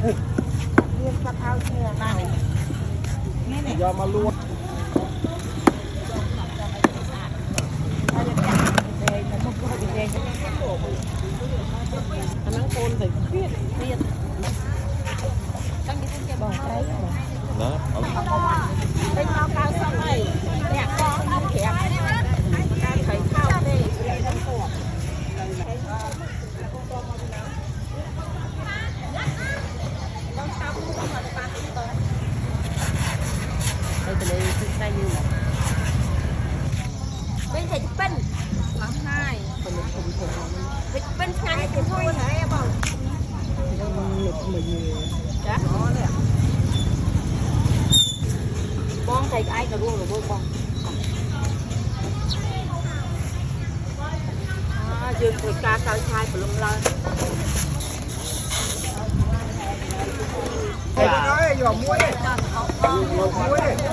Liên phát ao xe này. Do mà luôn. Nắng côn thì biết biết. Đang đi cái bò đấy. Đó. Bên cao cao sau này, nè con không kẹp. Đang thấy cao đây. Đây từ đây chúng ta như là bên thầy bên tháng 2 còn một thùng bên ngay thì thôi hả em không lực mình đó nè con thầy ai cả luôn rồi con dương thầy ca cao trai của lông lên Thầy nói giờ muối đi. Muối đi.